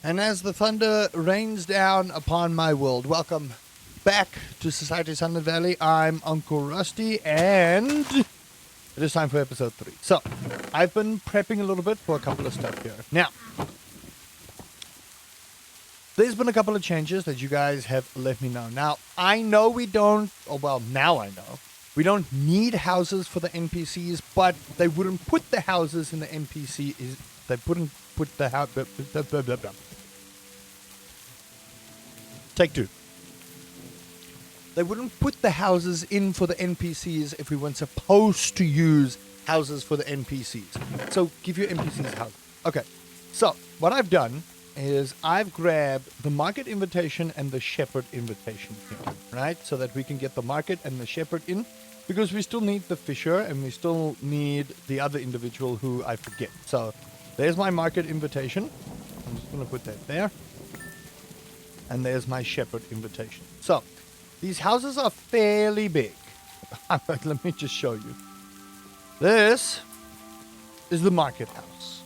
And as the thunder rains down upon my world, welcome back to Society Sunlit Valley. I'm Uncle Rusty, and it is time for episode 3. So, I've been prepping a little bit for a couple of stuff here. Now, there's been a couple of changes that you guys have let me know. Now, I know we don't, now I know, we don't need houses for the NPCs, but they wouldn't put the houses in the NPCs. They wouldn't put the house. Take two. They wouldn't put the houses in for the NPCs if we weren't supposed to use houses for the NPCs. So give your NPCs houses. Okay. So what I've done is I've grabbed the market invitation and the shepherd invitation here, right? So that we can get the market and the shepherd in, because we still need the fisher and we still need the other individual who I forget. So there's my market invitation. I'm just going to put that there. And there's my shepherd invitation. So, these houses are fairly big. Let me just show you. This is the market house.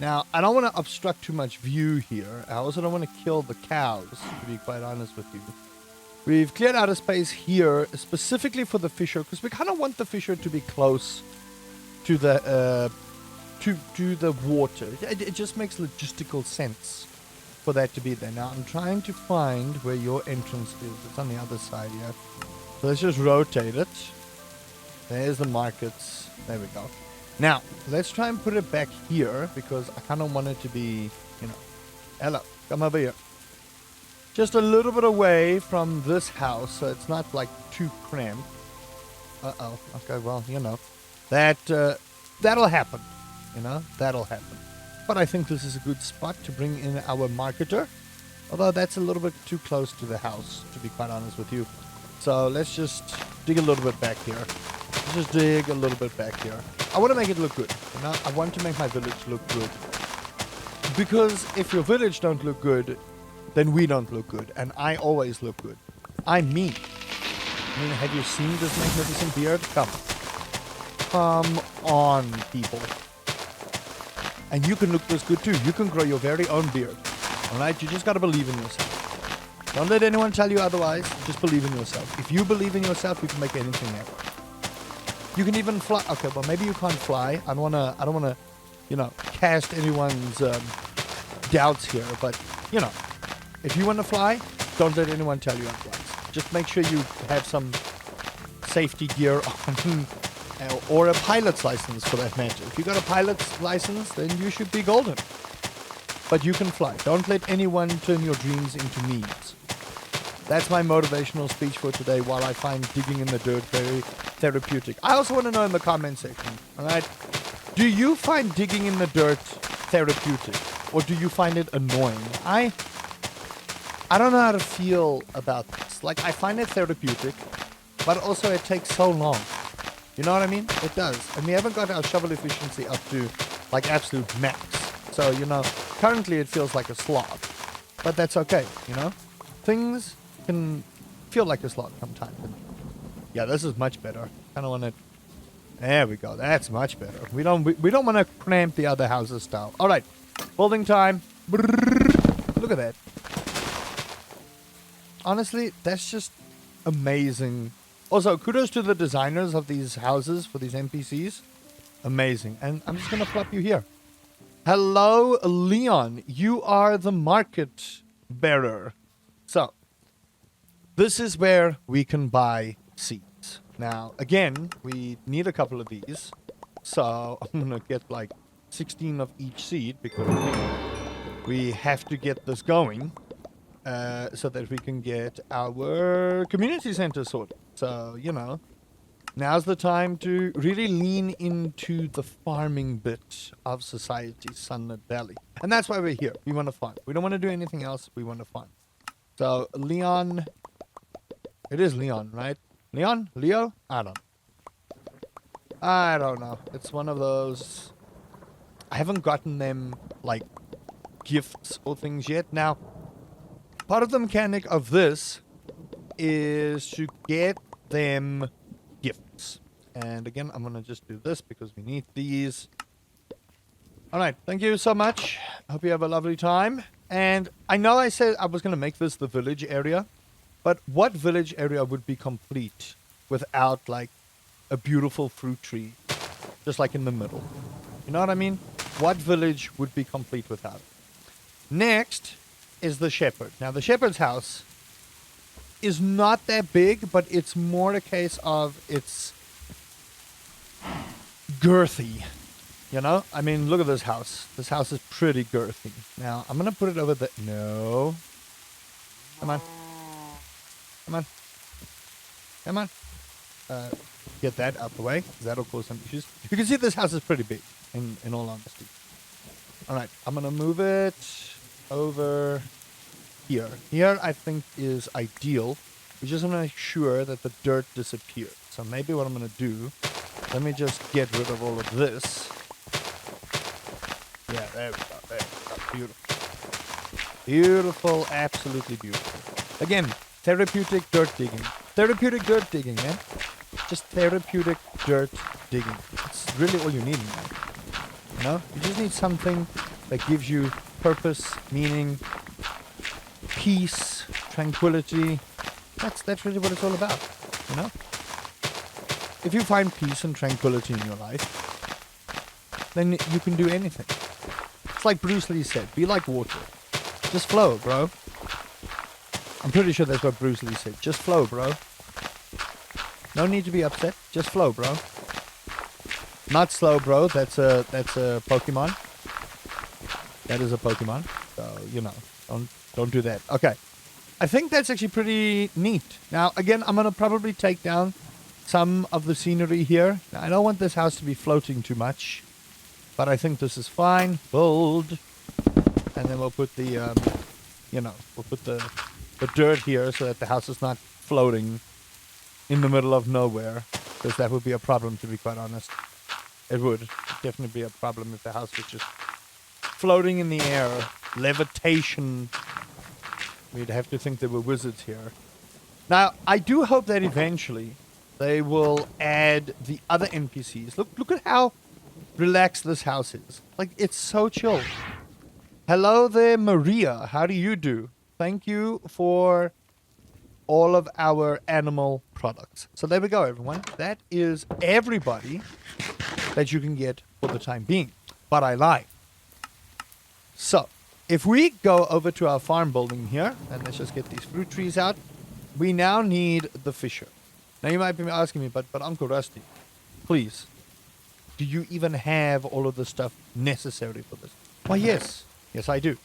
Now, I don't want to obstruct too much view here. I also don't want to kill the cows, to be quite honest with you. We've cleared out a space here specifically for the fisher, because we kind of want the fisher to be close to the to the water. It just makes logistical sense for that to be there. Now, I'm trying to find where your entrance is. It's on the other side here. So let's just rotate it. There's the markets. There we go. Now, let's try and put it back here, because I kind of want it to be, hello, come over here. Just a little bit away from this house, so it's not like too cramped. Uh-oh. Okay, well, that'll happen. That'll happen. But I think this is a good spot to bring in our marketer. Although that's a little bit too close to the house, to be quite honest with you. So let's just dig a little bit back here. Let's just dig a little bit back here. I want to make it look good. I want to make my village look good. Because if your village don't look good, then we don't look good. And I always look good. I'm me. Have you seen this magnificent beard? Come on, people. And you can look this good too. You can grow your very own beard. Alright? You just gotta believe in yourself. Don't let anyone tell you otherwise. Just believe in yourself. If you believe in yourself, you can make anything happen. You can even fly. Okay, well, maybe you can't fly. I don't wanna, cast anyone's doubts here. But, if you wanna fly, don't let anyone tell you otherwise. Just make sure you have some safety gear on. Or a pilot's license, for that matter. If you got a pilot's license, then you should be golden. But you can fly. Don't let anyone turn your dreams into memes. That's my motivational speech for today, while I find digging in the dirt very therapeutic. I also want to know in the comment section, alright? Do you find digging in the dirt therapeutic? Or do you find it annoying? I don't know how to feel about this. Like, I find it therapeutic, but also it takes so long. You know what I mean? It does. And we haven't got our shovel efficiency up to, like, absolute max. So, currently it feels like a slog. But that's okay, Things can feel like a slog sometimes. Yeah, this is much better. Kind of want to... There we go. That's much better. We don't want to cramp the other houses style. All right. Building time. Look at that. Honestly, that's just amazing. Also, kudos to the designers of these houses for these NPCs. Amazing. And I'm just going to plop you here. Hello, Leon. You are the market bearer. So, this is where we can buy seeds. Now, again, we need a couple of these. So, I'm going to get like 16 of each seed, because we have to get this going. So that we can get our community center sorted. So, now's the time to really lean into the farming bit of Society Sunlit Valley. And that's why we're here. We want to farm. We don't want to do anything else. We want to farm. So, Leon... It is Leon, right? Leon? Leo? I don't know. It's one of those... I haven't gotten them, like, gifts or things yet. Now... Part of the mechanic of this is to get them gifts. And again, I'm going to just do this because we need these. Alright, thank you so much. Hope you have a lovely time. And I know I said I was going to make this the village area, but what village area would be complete without like a beautiful fruit tree just like in the middle? You know what I mean? What village would be complete without it? Next is the shepherd. Now, the shepherd's house is not that big, but it's more a case of it's girthy. You know? I mean, look at this house. This house is pretty girthy. Now, I'm going to put it over the... No. Come on. Come on. Come on. Get that out the way. That'll cause some issues. You can see this house is pretty big, in all honesty. Alright, I'm going to move it over here. Here, I think, is ideal. We just want to make sure that the dirt disappears. So maybe what I'm going to do, let me just get rid of all of this. Yeah, there we go. There we go. Beautiful. Beautiful. Absolutely beautiful. Again, therapeutic dirt digging. Therapeutic dirt digging, man. Just therapeutic dirt digging. It's really all you need in life. You know? You just need something that gives you purpose, meaning, peace, tranquility. That's really what it's all about. You know? If you find peace and tranquility in your life, then you can do anything. It's like Bruce Lee said, be like water. Just flow, bro. I'm pretty sure that's what Bruce Lee said. Just flow, bro. No need to be upset. Just flow, bro. Not slow, bro. That's a Pokemon. That is a Pokemon. So, you know, don't do that. Okay. I think that's actually pretty neat. Now, again, I'm going to probably take down some of the scenery here. Now, I don't want this house to be floating too much, but I think this is fine. Build. And then we'll put the, we'll put the dirt here so that the house is not floating in the middle of nowhere, because that would be a problem, to be quite honest. It would definitely be a problem if the house was just floating in the air. Levitation. We'd have to think there were wizards here. Now, I do hope that eventually they will add the other NPCs. Look at how relaxed this house is. Like, it's so chill. Hello there, Maria. How do you do? Thank you for all of our animal products. So there we go, everyone. That is everybody that you can get for the time being. But I lied. So, if we go over to our farm building here, and let's just get these fruit trees out, we now need the fisher. Now you might be asking me, but Uncle Rusty, please, do you even have all of the stuff necessary for this? Why, yes. Yes, I do.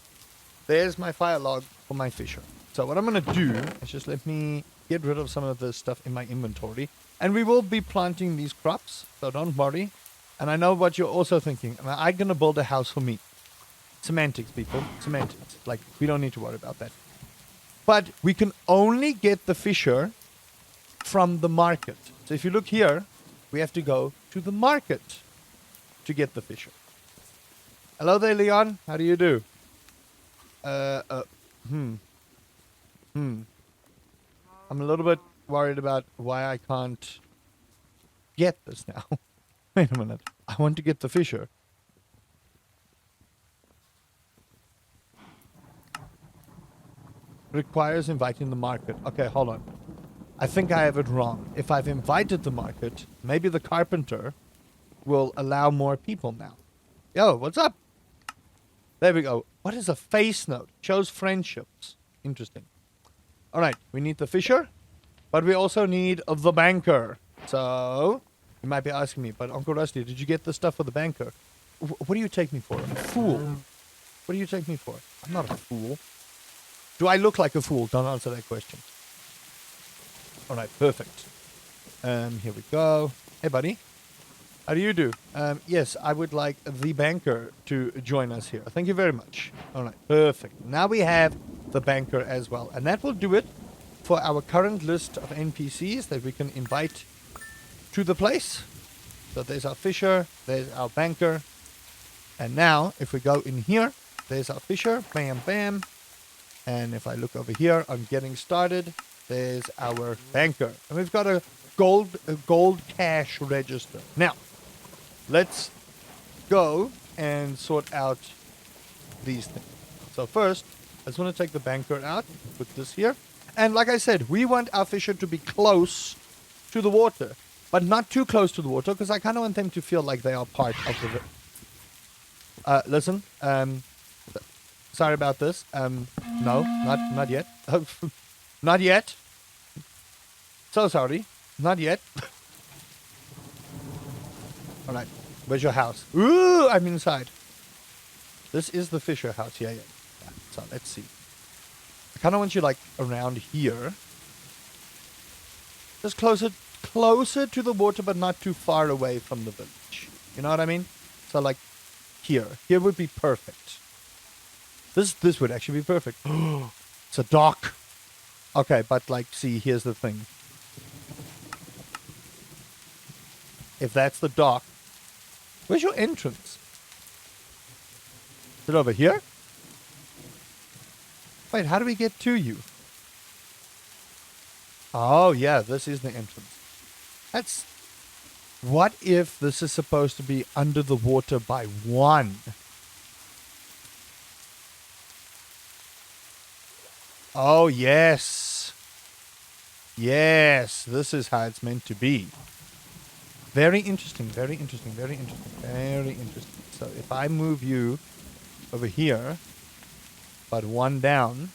There's my fire log for my fisher. So what I'm going to do is just let me get rid of some of the stuff in my inventory. And we will be planting these crops, so don't worry. And I know what you're also thinking. Am I going to build a house for me? Semantics, people. Semantics. Like, we don't need to worry about that. But we can only get the fisher from the market. So if you look here, we have to go to the market to get the fisher. Hello there, Leon. How do you do? I'm a little bit worried about why I can't get this now. Wait a minute. I want to get the fisher. Requires inviting the market. Okay, hold on. I think I have it wrong. If I've invited the market, maybe the carpenter will allow more people now. Yo, what's up? There we go. What is a face note? Shows friendships. Interesting. All right, we need the fisher, but we also need the banker. So, you might be asking me, but Uncle Rusty, did you get the stuff for the banker? What do you take me for? A fool? What do you take me for? I'm not a fool. Do I look like a fool? Don't answer that question. All right, perfect. Here we go. Hey, buddy. How do you do? Yes, I would like the banker to join us here. Thank you very much. All right, perfect. Now we have the banker as well. And that will do it for our current list of NPCs that we can invite to the place. So there's our fisher, there's our banker. And now, if we go in here, there's our fisher. Bam, bam. And if I look over here, I'm getting started. There's our banker. And we've got a gold cash register. Now, let's go and sort out these things. So first, I just want to take the banker out, put this here. And like I said, we want our fisher to be close to the water, but not too close to the water, because I kind of want them to feel like they are part of the... listen, sorry about this. No, not yet. Not yet. So sorry. Not yet. Alright, where's your house? Ooh, I'm inside. This is the fisher house. Yeah. So let's see. I kind of want you like around here. Just closer to the water, but not too far away from the village. You know what I mean? So like here. Here would be perfect. This would actually be perfect. It's a dock. Okay, but like, see, here's the thing. If that's the dock, where's your entrance? Is it over here? Wait, how do we get to you? Oh, yeah, this is the entrance. That's... What if this is supposed to be under the water by one? Oh, yes. Yes, this is how it's meant to be. Very interesting, very interesting, very interesting, very interesting. So if I move you over here, but one down.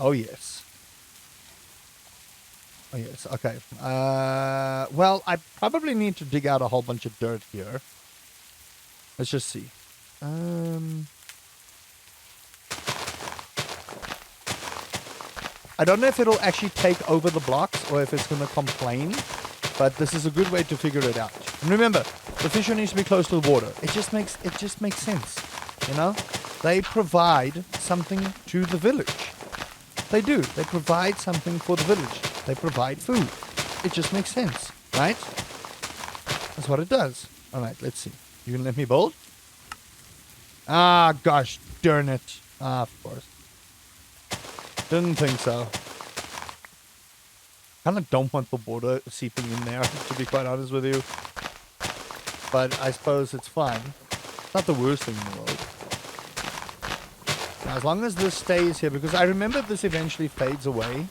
Oh, yes. Oh, yes, okay. Well, I probably need to dig out a whole bunch of dirt here. Let's just see. I don't know if it'll actually take over the blocks or if it's going to complain, but this is a good way to figure it out. And remember, the fisher needs to be close to the water. It just makes sense, you know? They provide something to the village. They do. They provide something for the village. They provide food. It just makes sense, right? That's what it does. All right, let's see. You can let me build? Ah, gosh, darn it. Ah, of course. Didn't think so. Kind of don't want the water seeping in there, to be quite honest with you. But I suppose it's fine. It's not the worst thing in the world. Now, as long as this stays here, because I remember this eventually fades away.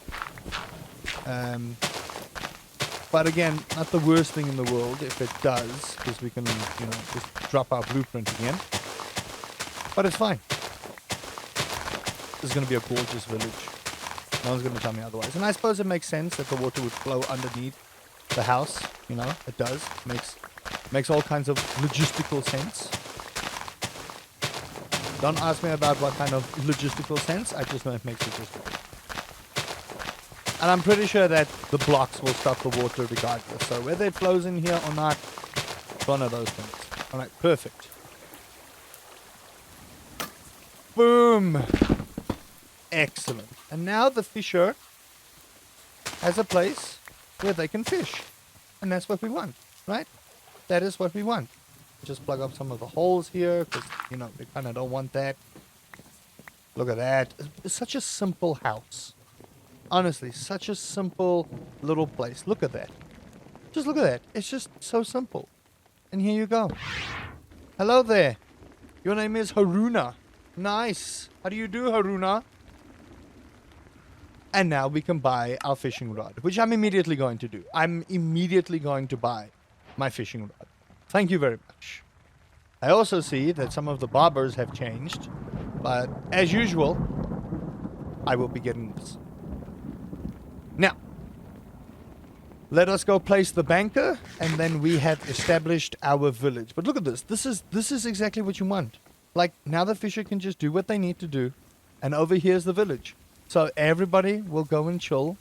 But again, not the worst thing in the world if it does, because we can, you know, just drop our blueprint again. But it's fine. This is going to be a gorgeous village. No one's going to tell me otherwise. And I suppose it makes sense that the water would flow underneath the house. You know, it does. Makes all kinds of logistical sense. Don't ask me about what kind of logistical sense. I just know it makes logistical. And I'm pretty sure that the blocks will stop the water regardless. So whether it flows in here or not, it's one of those things. All right, perfect. Boom. Excellent. And now the fisher has a place where they can fish. And that's what we want, right? That is what we want. Just plug up some of the holes here because, you know, we kind of don't want that. Look at that. It's such a simple house. Honestly, such a simple little place. Look at that. Just look at that. It's just so simple. And here you go. Hello there. Your name is Haruna. Nice. How do you do, Haruna? And now we can buy our fishing rod, which I'm immediately going to do. I'm immediately going to buy my fishing rod. Thank you very much. I also see that some of the barbers have changed, but as usual, I will be getting this. Now, let us go place the banker, and then we have established our village. But look at this. This is exactly what you want. Like, now the fisher can just do what they need to do, and over here's the village. So everybody will go and chill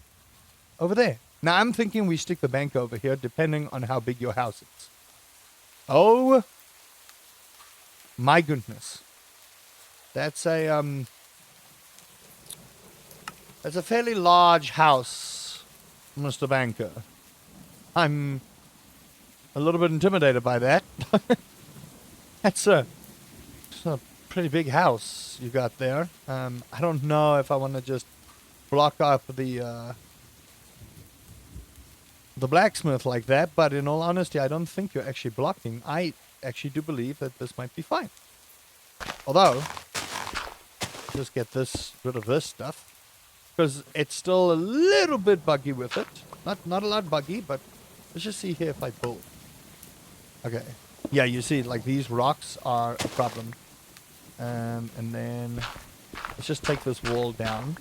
over there. Now, I'm thinking we stick the bank over here, depending on how big your house is. Oh, my goodness. That's a fairly large house, Mr. Banker. I'm a little bit intimidated by that. It's a pretty big house you got there. I don't know if I want to just block up the blacksmith like that, but in all honesty, I don't think you're actually blocking. I actually do believe that this might be fine. Although, just get rid of this stuff. Because it's still a little bit buggy with it. Not a lot buggy, but let's just see here if I build. Okay. Yeah, you see, like, these rocks are a problem. And then let's just take this wall down.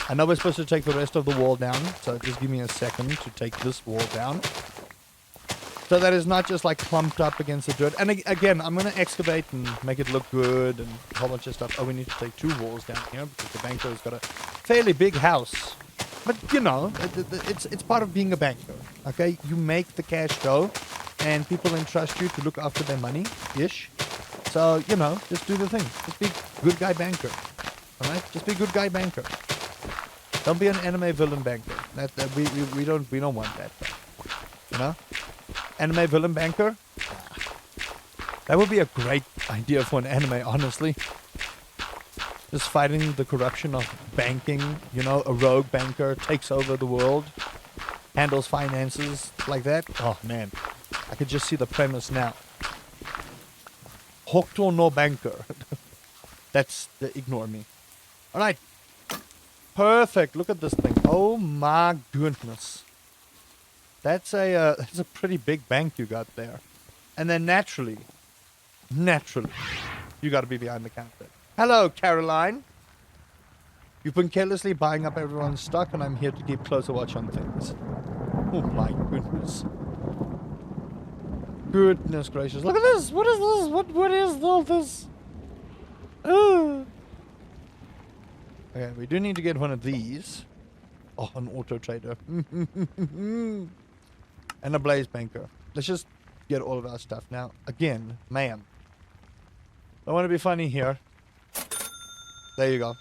I know we're supposed to take the rest of the wall down, so just give me a second to take this wall down. So that it's not just like clumped up against the dirt. And again, I'm going to excavate and make it look good and a whole bunch of stuff. Oh, we need to take 2 walls down here because the banker's got a fairly big house. But, you know, it's part of being a banker, okay? You make the cash go, and people entrust you to look after their money-ish. So, you know, just do the thing. Just be good guy banker, all right? Just be good guy banker. Don't be an anime villain banker. We don't want that, you know? Anime villain banker? That would be a great idea for an anime, honestly. Just fighting the corruption of banking, you know, a rogue banker takes over the world, handles finances, like that. Oh, man. I could just see the premise now. Hooked or no banker. That's the ignore me. Alright. Perfect. Look at this thing. Oh, my goodness. That's a pretty big bank you got there. And then naturally, you got to be behind the counter. Hello, Caroline. You've been carelessly buying up everyone's stock, and I'm here to keep closer watch on things. Oh my goodness. Goodness gracious. Look at this. What is this? What is all this? Ugh. Okay, we do need to get one of these. Oh, an auto trader. And a blaze banker. Let's just get all of our stuff. Now, again, ma'am. I want to be funny here. There you go.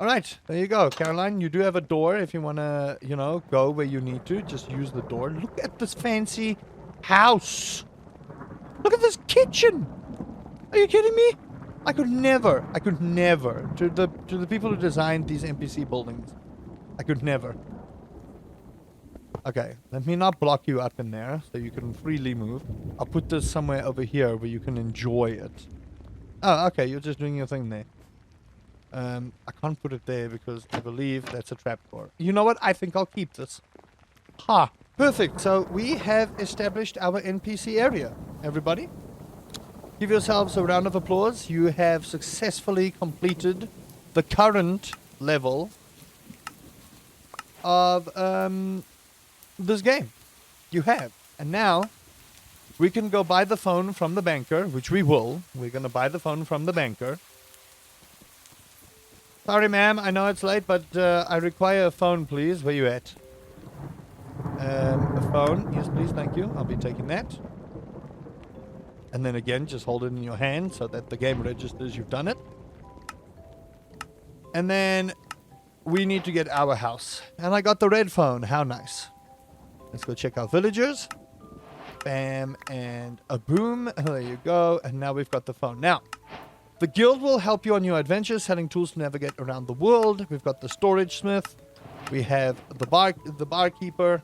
Alright, there you go. Caroline, you do have a door if you want to, you know, go where you need to. Just use the door. Look at this fancy house. Look at this kitchen. Are you kidding me? I could never, to the people who designed these NPC buildings, I could never. Okay, let me not block you up in there so you can freely move. I'll put this somewhere over here where you can enjoy it. Oh, okay, you're just doing your thing there. I can't put it there because I believe that's a trapdoor. You know what? I think I'll keep this. Ha! Perfect. So we have established our NPC area, everybody. Give yourselves a round of applause. You have successfully completed the current level of this game. You have. And now we can go buy the phone from the banker, which we will. We're going to buy the phone from the banker. Sorry, ma'am. I know it's late, but I require a phone, please. Where you at? A phone. Yes, please. Thank you. I'll be taking that. And then again, just hold it in your hand so that the game registers you've done it. And then we need to get our house. And I got the red phone. How nice. Let's go check our villagers. Bam and a boom. There you go. And now we've got the phone. Now, the guild will help you on your adventures, selling tools to navigate around the world. We've got the storage smith. We have the barkeeper.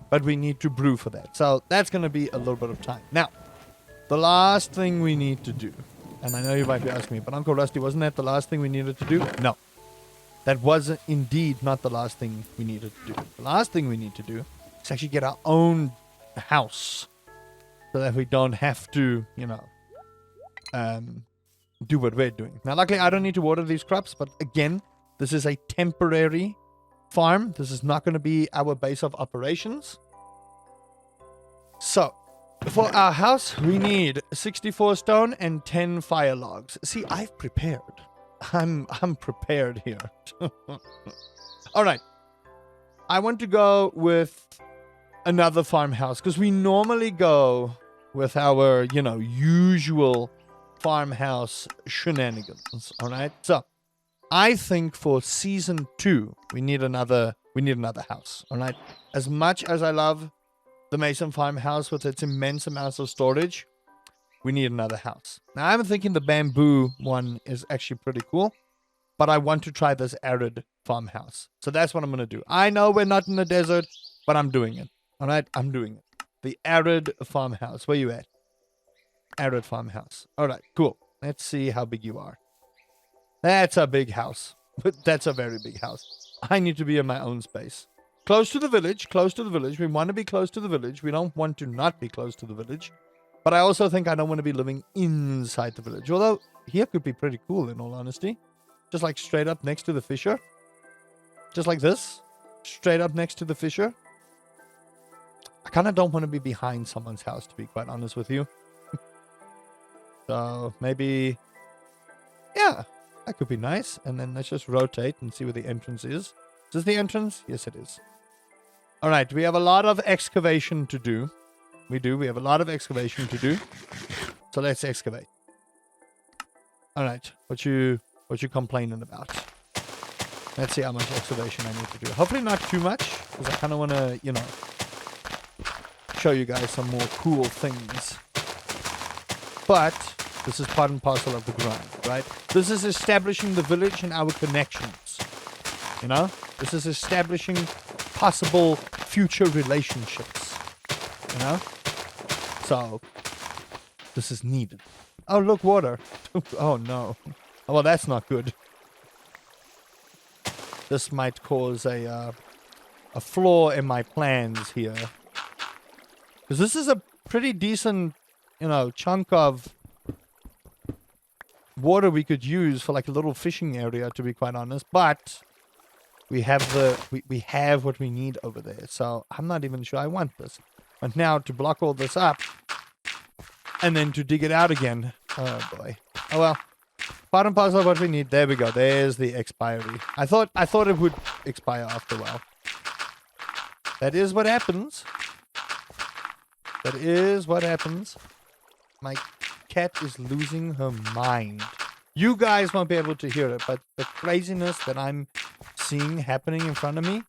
But we need to brew for that. So that's going to be a little bit of time. Now, the last thing we need to do, and I know you might be asking me, but Uncle Rusty, wasn't that the last thing we needed to do? No. That was indeed not the last thing we needed to do. The last thing we need to do is actually get our own house so that we don't have to, you know, do what we're doing. Now, luckily, I don't need to water these crops, but again, this is a temporary farm. This is not going to be our base of operations. So, for our house, we need 64 stone and 10 fire logs. See, I've prepared. I'm prepared here. All right. I want to go with another farmhouse because we normally go with our, you know, usual farmhouse shenanigans. All right. So, I think for season 2, we need another house. All right. As much as I love the Mason farmhouse with its immense amounts of storage, we need another house. Now, I'm thinking the bamboo one is actually pretty cool, but I want to try this arid farmhouse. So that's what I'm going to do. I know we're not in the desert, but I'm doing it. All right, I'm doing it. The arid farmhouse. Where you at? Arid farmhouse. All right, cool. Let's see how big you are. That's a big house. But that's a very big house. I need to be in my own space. Close to the village. Close to the village. We want to be close to the village. We don't want to not be close to the village. But I also think I don't want to be living inside the village. Although, here could be pretty cool, in all honesty. Just like straight up next to the fissure. Just like this. Straight up next to the fissure. I kind of don't want to be behind someone's house, to be quite honest with you. So, maybe... Yeah, that could be nice. And then let's just rotate and see where the entrance is. Is this the entrance? Yes, it is. All right, we have a lot of excavation to do. We do. We have a lot of excavation to do. So let's excavate. All right, what you complaining about? Let's see how much excavation I need to do. Hopefully not too much, because I kind of want to, you know, show you guys some more cool things. But this is part and parcel of the grind, right? This is establishing the village and our connections. You know? This is establishing possible future relationships. You know? So, this is needed. Oh, look, water. Oh, no. Oh, well, that's not good. This might cause a flaw in my plans here. Because this is a pretty decent, you know, chunk of water we could use for like a little fishing area, to be quite honest. But we have we have what we need over there. So I'm not even sure I want this. But now to block all this up and then to dig it out again. Oh boy. Oh well. Part and parcel of what we need. There we go. There's the expiry. I thought it would expire after a while. That is what happens. That is what happens. My cat is losing her mind. You guys won't be able to hear it, but the craziness that I'm seeing happening in front of me,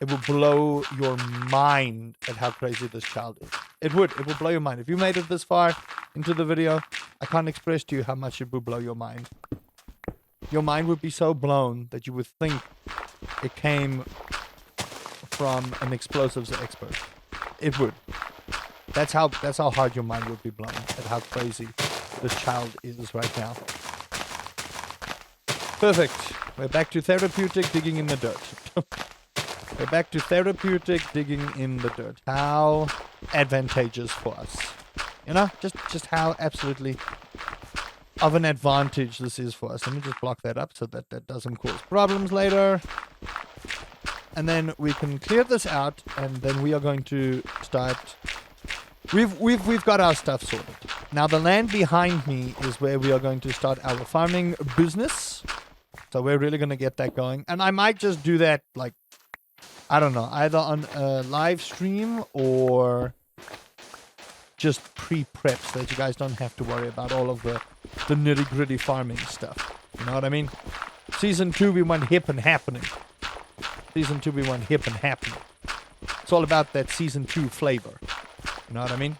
it will blow your mind at how crazy this child is. It will blow your mind. If you made it this far into the video, I can't express to you how much it will blow your mind. Your mind would be so blown that you would think it came from an explosives expert. It would. That's how hard your mind would be blown at how crazy this child is right now. Perfect. We're back to therapeutic digging in the dirt. We're back to therapeutic digging in the dirt. How advantageous for us. You know, just how absolutely of an advantage this is for us. Let me just block that up so that that doesn't cause problems later. And then we can clear this out, and then we are going to start. We've got our stuff sorted. Now the land behind me is where we are going to start our farming business. So we're really going to get that going. And I might just do that, like, I don't know, either on a live stream or just pre-prep so that you guys don't have to worry about all of the nitty-gritty farming stuff. You know what I mean? Season 2, we want hip and happening. Season 2, we want hip and happening. It's all about that Season 2 flavor. You know what I mean?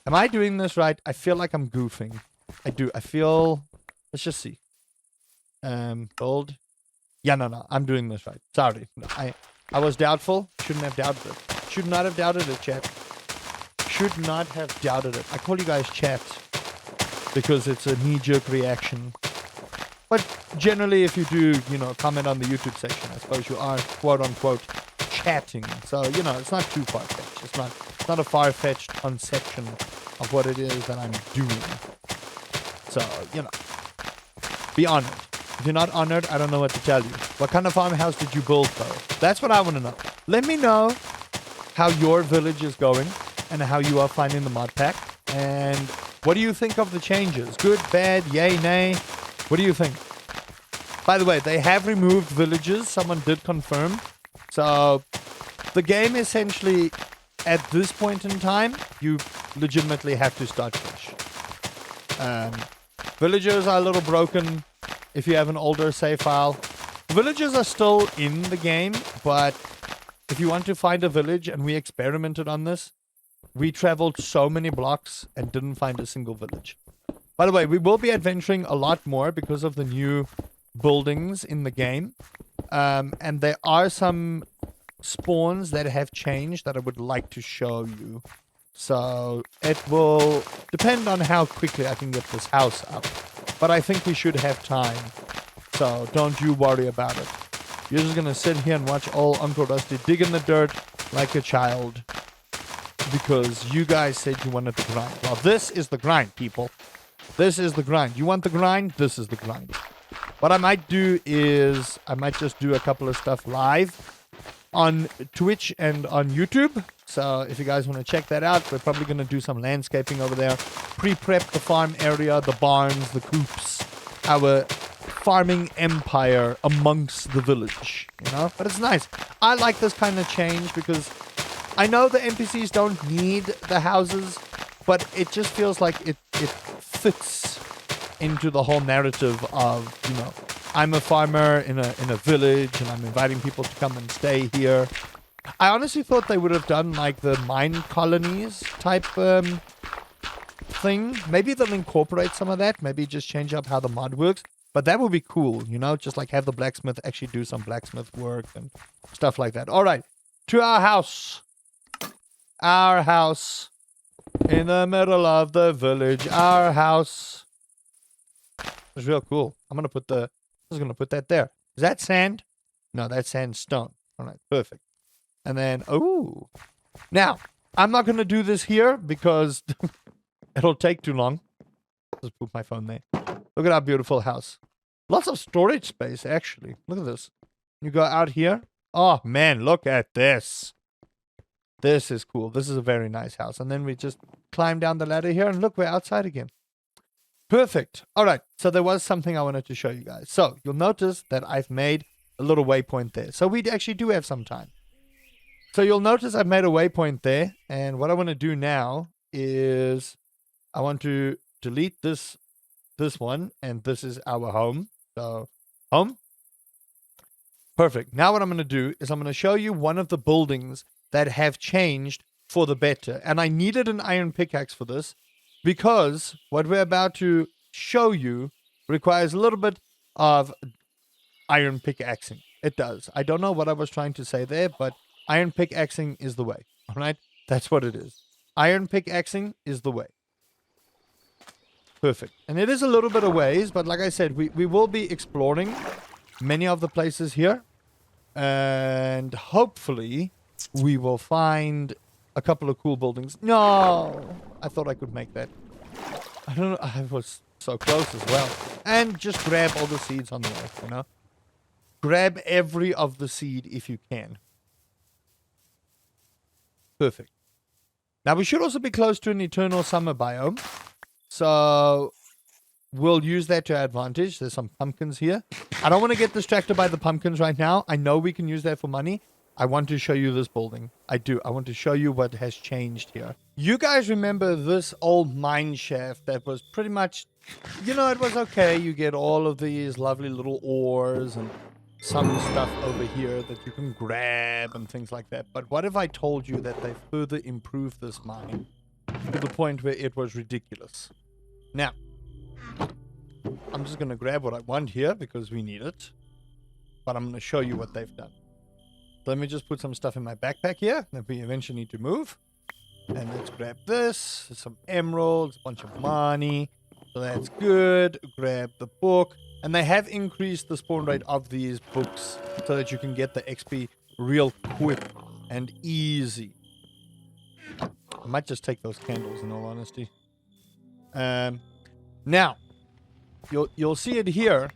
Am I doing this right? I feel like I'm goofing. I do. I feel... Let's just see. Build. Yeah, no. I'm doing this right. Sorry. No, I was doubtful. Shouldn't have doubted it. Should not have doubted it, chat. Should not have doubted it. I call you guys chat because it's a knee-jerk reaction. But generally, if you do, you know, comment on the YouTube section, I suppose you are, quote-unquote, chatting. So, you know, it's not too far-fetched. It's not a far-fetched conception of what it is that I'm doing. So, you know, be honored. If you're not honored, I don't know what to tell you. What kind of farmhouse did you build, though? That's what I want to know. Let me know how your village is going and how you are finding the mod pack. And what do you think of the changes? Good, bad, yay, nay? What do you think? By the way, they have removed villages. Someone did confirm. So, the game essentially, at this point in time, you legitimately have to start fresh. Villagers are a little broken if you have an older save file. Villagers are still in the game, but if you want to find a village, and we experimented on this, we traveled so many blocks and didn't find a single village. By the way, we will be adventuring a lot more because of the new buildings in the game. And there are some spawns that have changed that I would like to show you. So it will depend on how quickly I can get this house up. But I think we should have time. So don't you worry about it. You're just going to sit here and watch old Uncle Rusty dig in the dirt like a child. Because you guys said you wanted the grind. Well, this is the grind, people. This is the grind. You want the grind? This is the grind. What I might do is I might just do a couple of stuff live on Twitch and on YouTube. So if you guys want to check that out, we're probably going to do some landscaping over there. Pre-prep the farm area, the barns, the coops, our farming empire amongst the village, you know? But it's nice. I like this kind of change because I know the NPCs don't need the houses, but it just feels like it fits into the whole narrative of, you know, I'm a farmer in a village and I'm inviting people to come and stay here. I honestly thought they would have done like the mine colonies type thing. Maybe they'll incorporate some of that. Maybe just change up how the mod works. But that would be cool, you know, just like have the blacksmith actually do some blacksmith work and stuff like that. All right, to our house. Our house in the middle of the village. Our house. It's real cool. I'm just going to put that there. Is that sand? No, that's sandstone. All right, perfect. And then, oh. Now, I'm not going to do this here because it'll take too long. Just put my phone there. Look at our beautiful house. Lots of storage space, actually. Look at this. You go out here. Oh, man, look at this. This is cool. This is a very nice house. And then we just climb down the ladder here and look, we're outside again. Perfect. All right. So there was something I wanted to show you guys. So you'll notice that I've made a little waypoint there. So we actually do have some time. So you'll notice I've made a waypoint there. And what I want to do now is I want to delete this one. And this is our home. So home. Perfect. Now what I'm going to do is I'm going to show you one of the buildings that have changed for the better. And I needed an iron pickaxe for this because what we're about to show you requires a little bit of iron pickaxing. It does. I don't know what I was trying to say there, but iron pickaxing is the way. All right? That's what it is. Iron pickaxing is the way. Perfect. And it is a little bit of ways, but like I said, we will be exploring many of the places here. And hopefully we will find a couple of cool buildings. No! I thought I could make that. I don't know. I was so close as well. And just grab all the seeds on the way, you know? Grab every of the seed if you can. Perfect. Now we should also be close to an eternal summer biome. So we'll use that to our advantage. There's some pumpkins here. I don't want to get distracted by the pumpkins right now. I know we can use that for money. I want to show you this building. I do. I want to show you what has changed here. You guys remember this old mine shaft that was pretty much, you know, it was okay. You get all of these lovely little ores and some stuff over here that you can grab and things like that. But what if I told you that they further improved this mine to the point where it was ridiculous? Now, I'm just going to grab what I want here because we need it. But I'm going to show you what they've done. Let me just put some stuff in my backpack here that we eventually need to move. And let's grab this. There's some emeralds, a bunch of money. So that's good. Grab the book. And they have increased the spawn rate of these books so that you can get the XP real quick and easy. I might just take those candles in all honesty. Now, you'll see it here.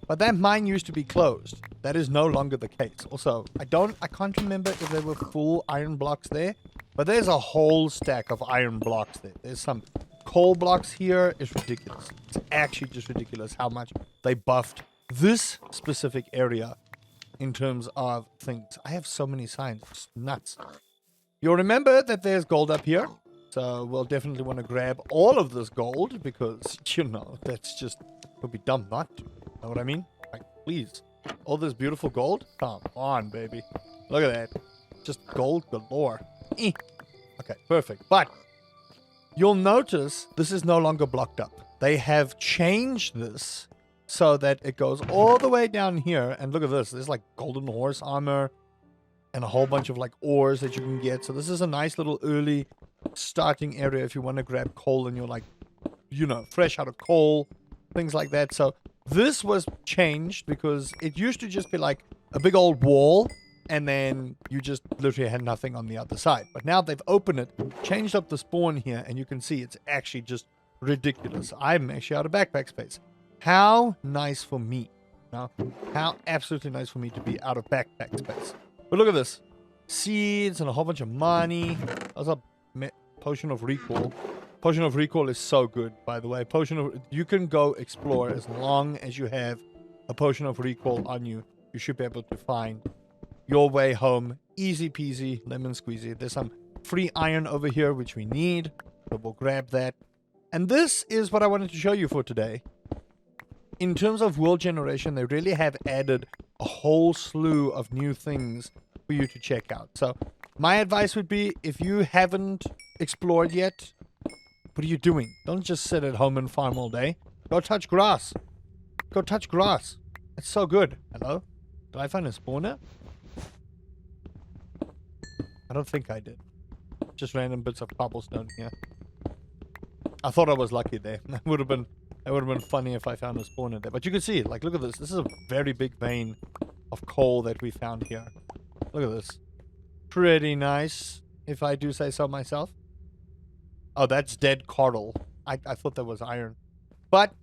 But that mine used to be closed. That is no longer the case. Also, I can't remember if there were full iron blocks there. But there's a whole stack of iron blocks there. There's some coal blocks here. It's ridiculous. It's actually just ridiculous how much they buffed this specific area in terms of things. I have so many signs. It's nuts. You'll remember that there's gold up here. So we'll definitely want to grab all of this gold because, you know, that's just, it would be dumb not to. Know what I mean? Like, please. All this beautiful gold? Come on, baby. Look at that. Just gold galore. Okay, perfect. But you'll notice this is no longer blocked up. They have changed this so that it goes all the way down here. And look at this. There's like golden horse armor and a whole bunch of like ores that you can get. So this is a nice little early starting area if you want to grab coal and you're like, you know, fresh out of coal, things like that. So this was changed because it used to just be like a big old wall and then you just literally had nothing on the other side. But now they've opened it, changed up the spawn here, and you can see it's actually just ridiculous. I'm actually out of backpack space. How nice for me. Now, how absolutely nice for me to be out of backpack space. But look at this. Seeds and a whole bunch of money. That's a potion of recall. Potion of recall is so good, by the way. You can go explore as long as you have a potion of recall on you. You should be able to find your way home. Easy peasy, lemon squeezy. There's some free iron over here, which we need. So we'll grab that. And this is what I wanted to show you for today. In terms of world generation, they really have added a whole slew of new things for you to check out. So my advice would be, if you haven't explored yet, what are you doing? Don't just sit at home and farm all day. Go touch grass. Go touch grass. It's so good. Hello? Did I find a spawner? I don't think I did. Just random bits of cobblestone here. I thought I was lucky there. That would have been funny if I found a spawner there. But you can see, like, look at this. This is a very big vein of coal that we found here. Look at this. Pretty nice, if I do say so myself. Oh, that's dead coral. I thought that was iron. But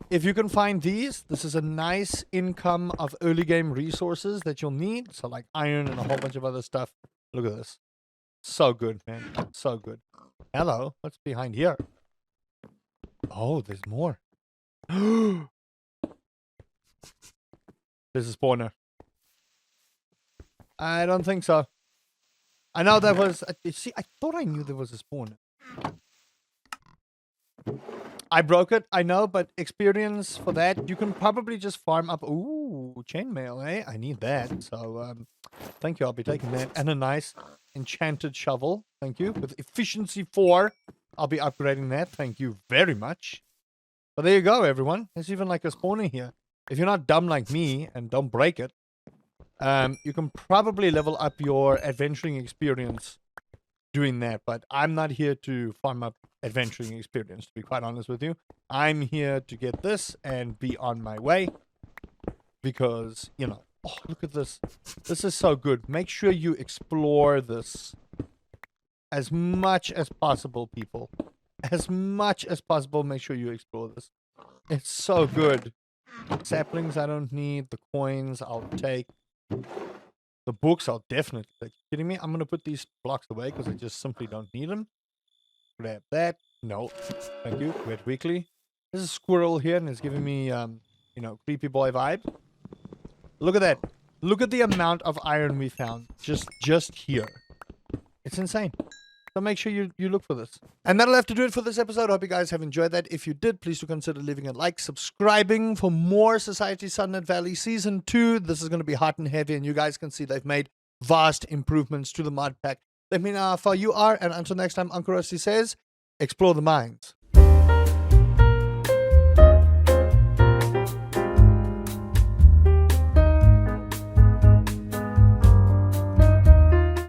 if you can find these, this is a nice income of early game resources that you'll need. So like iron and a whole bunch of other stuff. Look at this. So good, man. So good. Hello. What's behind here? Oh, there's more. There's a spawner. I don't think so. I know that was... See, I thought I knew there was a spawner. I broke it, I know, but experience for that, you can probably just farm up... Ooh, chainmail, eh? I need that. So, thank you. I'll be taking that. And a nice enchanted shovel. Thank you. With efficiency 4. I'll be upgrading that. Thank you very much. But there you go, everyone. There's even like a spawner here. If you're not dumb like me and don't break it, you can probably level up your adventuring experience doing that. But I'm not here to farm up adventuring experience, to be quite honest with you. I'm here to get this and be on my way. Because, you know, oh, look at this. This is so good. Make sure you explore this as much as possible, people. As much as possible, make sure you explore this. It's so good. Saplings I don't need. The coins I'll take. The books I'll definitely take. Kidding me? I'm going to put these blocks away because I just simply don't need them. Grab that. No. Thank you. Red Weekly. There's a squirrel here and it's giving me, you know, creepy boy vibe. Look at that. Look at the amount of iron we found. Just here. It's insane. So make sure you look for this. And that'll have to do it for this episode. I hope you guys have enjoyed that. If you did, please do consider leaving a like, subscribing for more Society Sunlit Valley Season 2. This is going to be hot and heavy, and you guys can see they've made vast improvements to the mod pack. Let me know how far you are, and until next time, Uncle Rusty says, explore the mines.